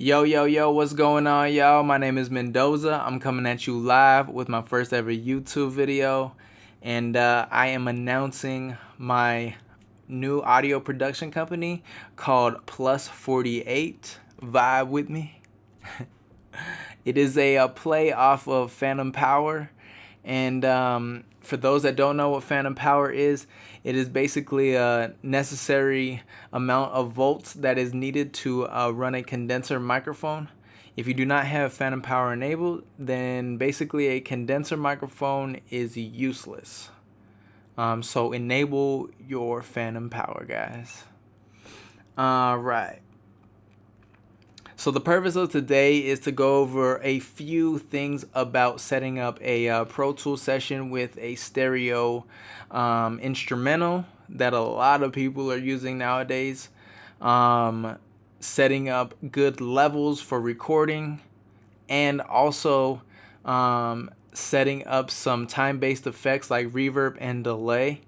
Yo, yo, yo, what's going on, y'all? My name is Mendoza. I'm coming at you live with my first ever YouTube video. And I am announcing my new audio production company called Plus 48. Vibe with me. It is a play off of Phantom Power. And for those that don't know what Phantom Power is, it is basically a necessary amount of volts that is needed to run a condenser microphone. If you do not have Phantom Power enabled, then basically a condenser microphone is useless. So enable your Phantom Power, guys. All right. So the purpose of today is to go over a few things about setting up a Pro Tools session with a stereo instrumental that a lot of people are using nowadays. Setting up good levels for recording, and also setting up some time-based effects like reverb and delay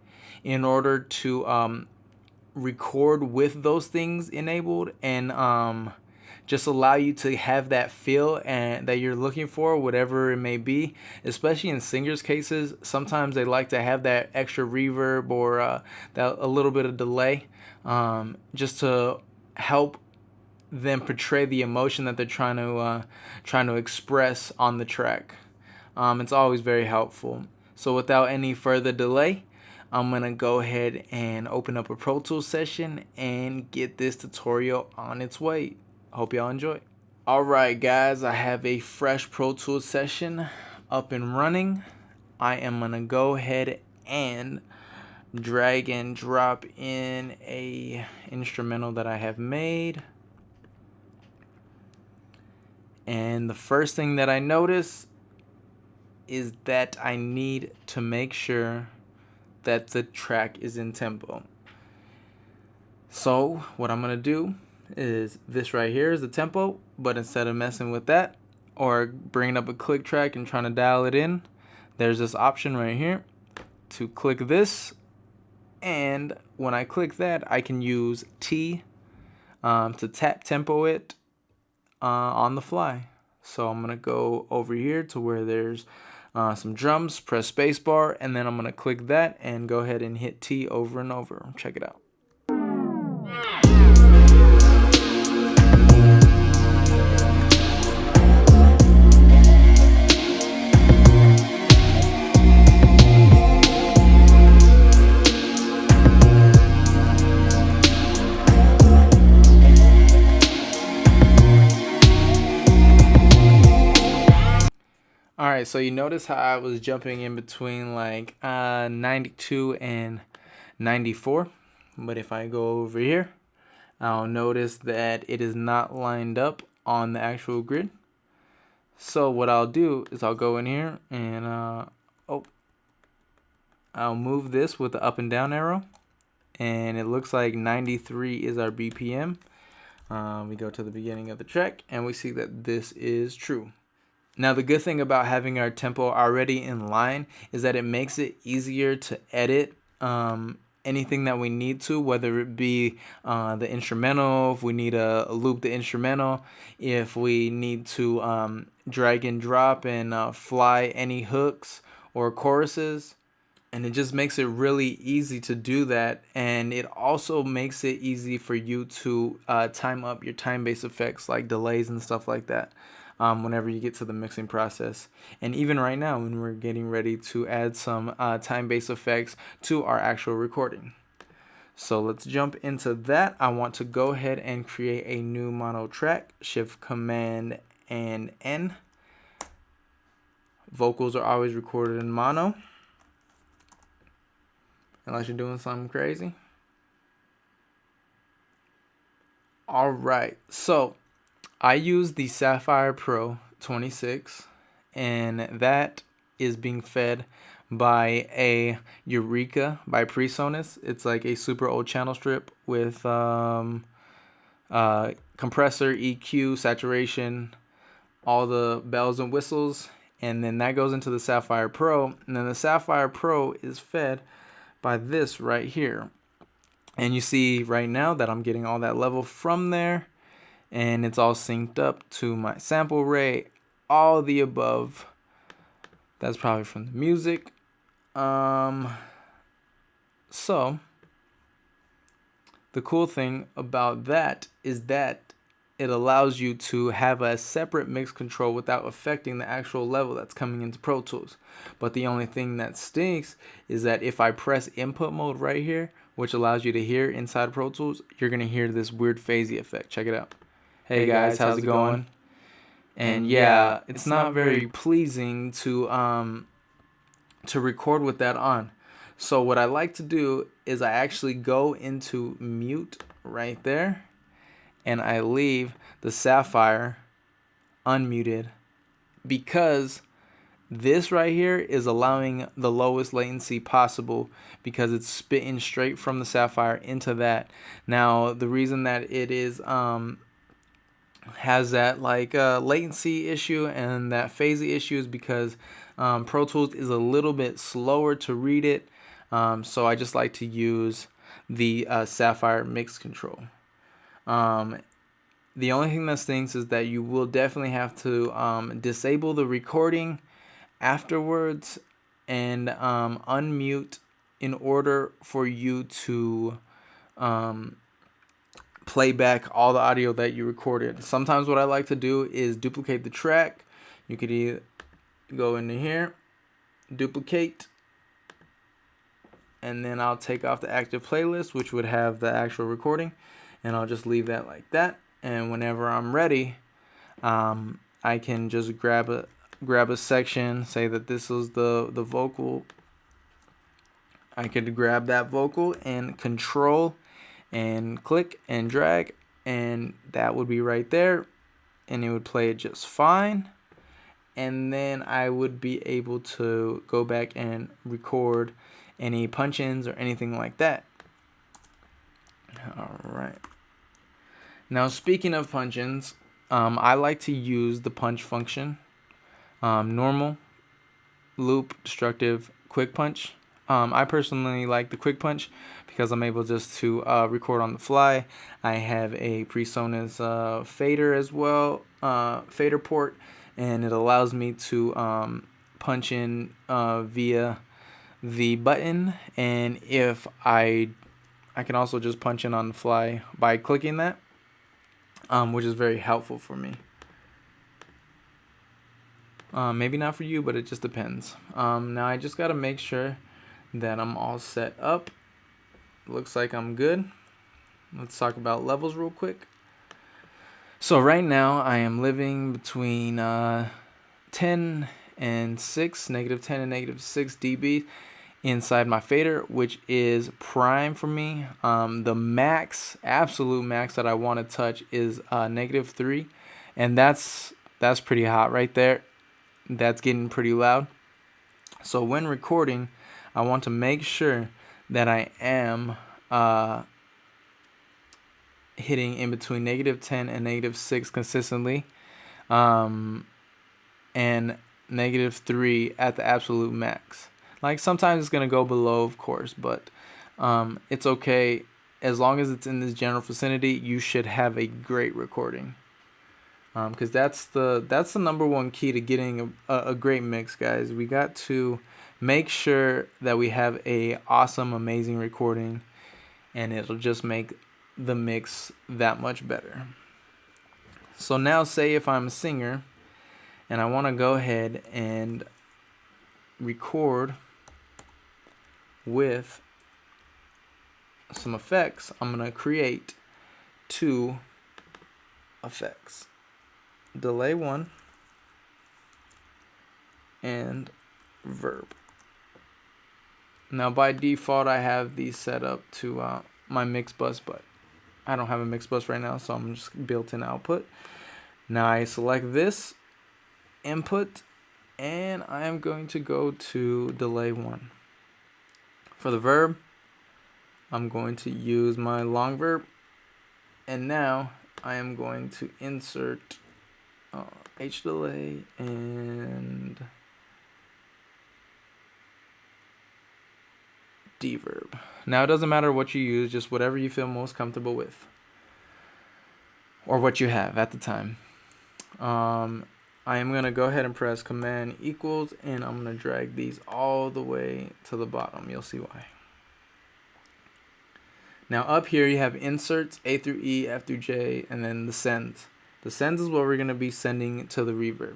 in order to record with those things enabled and just allow you to have that feel and that you're looking for, whatever it may be. Especially in singers' cases, sometimes they like to have that extra reverb or that a little bit of delay, just to help them portray the emotion that they're trying to express on the track. It's always very helpful. So without any further delay, I'm gonna go ahead and open up a Pro Tools session and get this tutorial on its way. Hope y'all enjoy. Alright guys, I have a fresh Pro Tools session up and running. I am gonna go ahead and drag and drop in a instrumental that I have made. And the first thing that I notice is that I need to make sure that the track is in tempo. So what I'm gonna do is this right here is the tempo, but instead of messing with that or bringing up a click track and trying to dial it in, there's this option right here to click this, and when I click that, I can use T to tap tempo it on the fly. So I'm gonna go over here to where there's some drums, press spacebar, and then I'm gonna click that and go ahead and hit T over and over. Check it out. Alright, so you notice how I was jumping in between like 92 and 94, but if I go over here, I'll notice that it is not lined up on the actual grid. So what I'll do is I'll go in here and I'll move this with the up and down arrow, and it looks like 93 is our BPM. We go to the beginning of the track and we see that this is true. Now the good thing about having our tempo already in line is that it makes it easier to edit anything that we need to, whether it be the instrumental, if we need to loop the instrumental, if we need to drag and drop and fly any hooks or choruses. And it just makes it really easy to do that, and it also makes it easy for you to time up your time-based effects like delays and stuff like that whenever you get to the mixing process. And even right now when we're getting ready to add some time-based effects to our actual recording. So let's jump into that. I want to go ahead and create a new mono track. Shift Command and N. Vocals are always recorded in mono, unless you're doing something crazy. Alright, so I use the Sapphire Pro 26, and that is being fed by a Eureka by PreSonus. It's like a super old channel strip with compressor, EQ, saturation, all the bells and whistles, and then that goes into the Sapphire Pro, and then the Sapphire Pro is fed by this right here. And you see right now that I'm getting all that level from there, and it's all synced up to my sample rate, all the above. That's probably from the music. So the cool thing about that is that it allows you to have a separate mix control without affecting the actual level that's coming into Pro Tools. But the only thing that stinks is that if I press input mode right here, which allows you to hear inside Pro Tools, you're going to hear this weird phasey effect. Check it out. Hey guys, how's it going? And yeah, it's not very pleasing to record with that on. So what I like to do is I actually go into mute right there, and I leave the Sapphire unmuted, because this right here is allowing the lowest latency possible, because it's spitting straight from the Sapphire into that. Now the reason that it is has that like latency issue and that phasey issue is because Pro Tools is a little bit slower to read it. So I just like to use the Sapphire mix control. The only thing that stinks is that you will definitely have to disable the recording afterwards and unmute in order for you to play back all the audio that you recorded. Sometimes what I like to do is duplicate the track. You could either go into here, duplicate, and then I'll take off the active playlist, which would have the actual recording, and I'll just leave that like that. And whenever I'm ready, I can just grab a section, say that this is the vocal. I could grab that vocal and control and click and drag, and that would be right there, and it would play it just fine. And then I would be able to go back and record any punch-ins or anything like that. All right. Now, speaking of punch-ins, I like to use the punch function. Normal, loop, destructive, quick punch. I personally like the quick punch because I'm able just to record on the fly. I have a PreSonus fader as well, fader port, and it allows me to punch in via the button, and if I can also just punch in on the fly by clicking that, which is very helpful for me. Maybe not for you, but it just depends. Now I just gotta make sure that I'm all set up. Looks like I'm good. Let's talk about levels real quick. So right now I am living between 10 and 6, negative 10 and negative 6 dB inside my fader, which is prime for me. The max, absolute max that I want to touch is negative 3, and that's pretty hot right there. That's getting pretty loud. So when recording, I want to make sure that I am hitting in between negative 10 and negative 6 consistently, and negative 3 at the absolute max. Like sometimes it's going to go below, of course, but it's okay. As long as it's in this general vicinity, you should have a great recording. Because that's the number one key to getting a great mix, guys. We got to make sure that we have a awesome, amazing recording, and it'll just make the mix that much better. So now, say if I'm a singer and I want to go ahead and record with some effects, I'm going to create 2 effects. Delay 1 and Verb. Now by default I have these set up to my mix bus, but I don't have a mix bus right now, so I'm just built-in output. Now I select this input, and I am going to go to delay 1. For the verb, I'm going to use my long verb, and now I am going to insert H delay and D verb. Now it doesn't matter what you use, just whatever you feel most comfortable with. or what you have at the time. I am going to go ahead and press Command equals, and I'm going to drag these all the way to the bottom. You'll see why. Now up here you have inserts, A through E, F through J, and then the sends. The sends is what we're going to be sending to the reverb.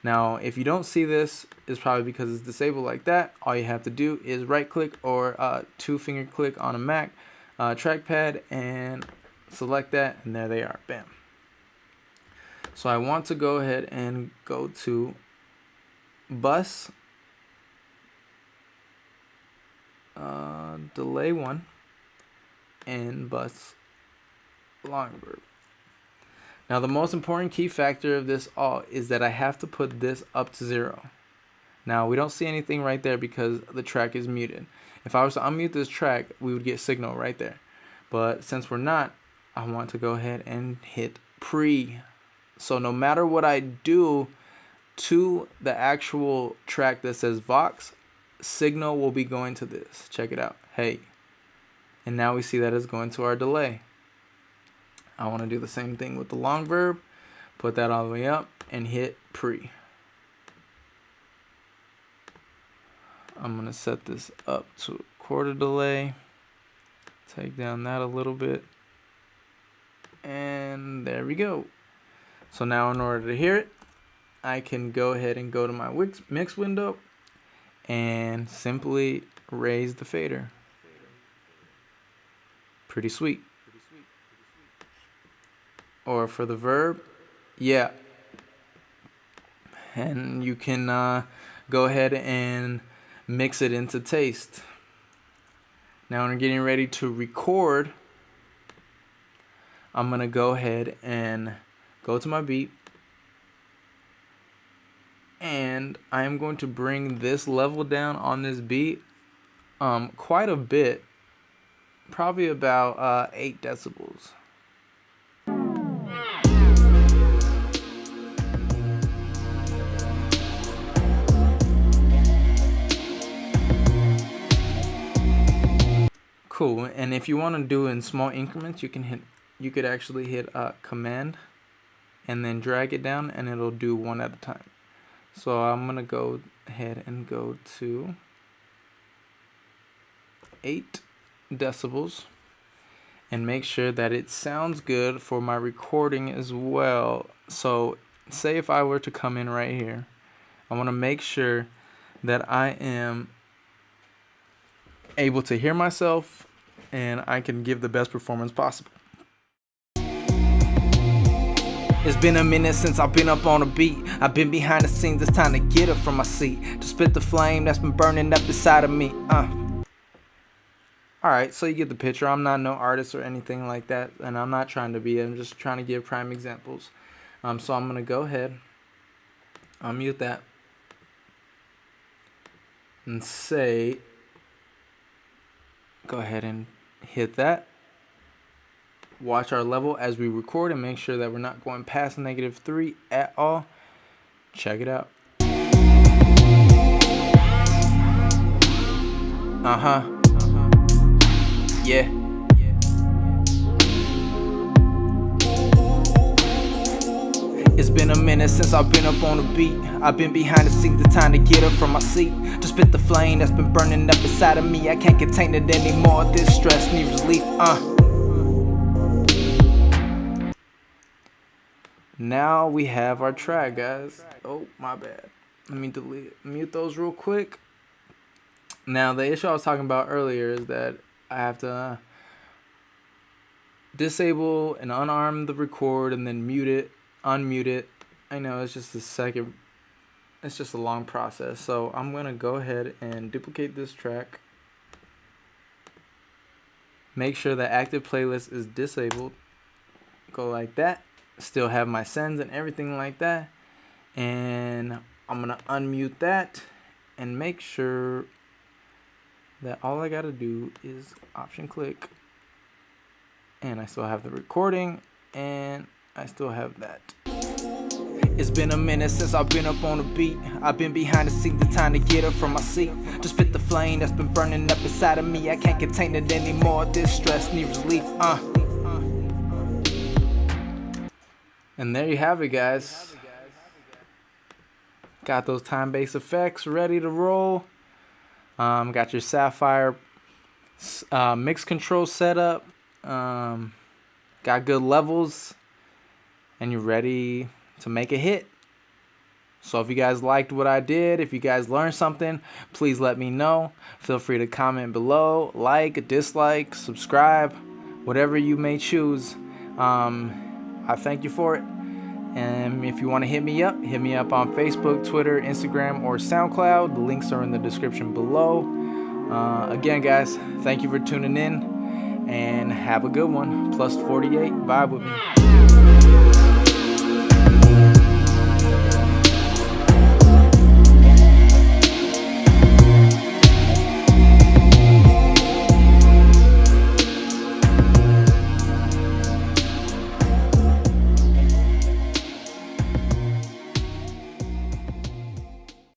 Now if you don't see this, it's probably because it's disabled like that. All you have to do is right click or 2-finger click on a Mac trackpad and select that, and there they are. Bam. So I want to go ahead and go to bus delay 1 and bus long verb. Now the most important key factor of this all is that I have to put this up to 0. Now we don't see anything right there because the track is muted. If I was to unmute this track, we would get signal right there. But since we're not, I want to go ahead and hit pre. So no matter what I do to the actual track that says Vox, signal will be going to this. Check it out. Hey. And now we see that it's going to our delay. I want to do the same thing with the long verb. Put that all the way up and hit pre. I'm going to set this up to a quarter delay. Take down that a little bit. And there we go. So now in order to hear it, I can go ahead and go to my mix window and simply raise the fader. Pretty sweet. Or for the verb, yeah. And you can go ahead and mix it into taste. Now when I'm getting ready to record, I'm going to go ahead and go to my beat, and I am going to bring this level down on this beat quite a bit, probably about 8 decibels. Cool. And if you want to do it in small increments, you could actually hit Command and then drag it down, and it'll do one at a time. So I'm gonna go ahead and go to 8 decibels and make sure that it sounds good for my recording as well. So say if I were to come in right here, I want to make sure that I am able to hear myself and I can give the best performance possible. It's been a minute since I've been up on a beat. I've been behind the scenes, it's time to get up from my seat, to spit the flame that's been burning up inside of me. Alright, so you get the picture. I'm not no artist or anything like that, and I'm not trying to be. I'm just trying to give prime examples. So I'm going to go ahead, unmute that, and say, go ahead and hit that. Watch our level as we record and make sure that we're not going past -3 at all. Check it out. Yeah. It's been a minute since I've been up on a beat. I've been behind the scenes, it's time to get up from my seat, to spit the flame that's been burning up inside of me. I can't contain it anymore. This stress needs relief. Now we have our track, guys. Oh, my bad. Let me mute those real quick. Now, the issue I was talking about earlier is that I have to disable and unarm the record and then mute it, unmute it. I know it's just a long process. So I'm going to go ahead and duplicate this track. Make sure that active playlist is disabled. Go like that. Still have my sends and everything like that, and I'm gonna unmute that and make sure that all I gotta do is option click, and I still have the recording and I still have that. It's been a minute since I've been up on a beat. I've been behind the scenes, it's time to get up from my seat, to spit the flame that's been burning up inside of me. I can't contain it anymore. This stress needs relief. And there you have it, guys. Got those time-based effects ready to roll. Got your Sapphire mix control set up. Got good levels, and you're ready to make a hit. So if you guys liked what I did, if you guys learned something, please let me know. Feel free to comment below, like, dislike, subscribe, whatever you may choose. I thank you for it. And if you want to hit me up on Facebook, Twitter, Instagram, or SoundCloud. The links are in the description below. Again, guys, thank you for tuning in, and have a good one. Plus 48, vibe with me.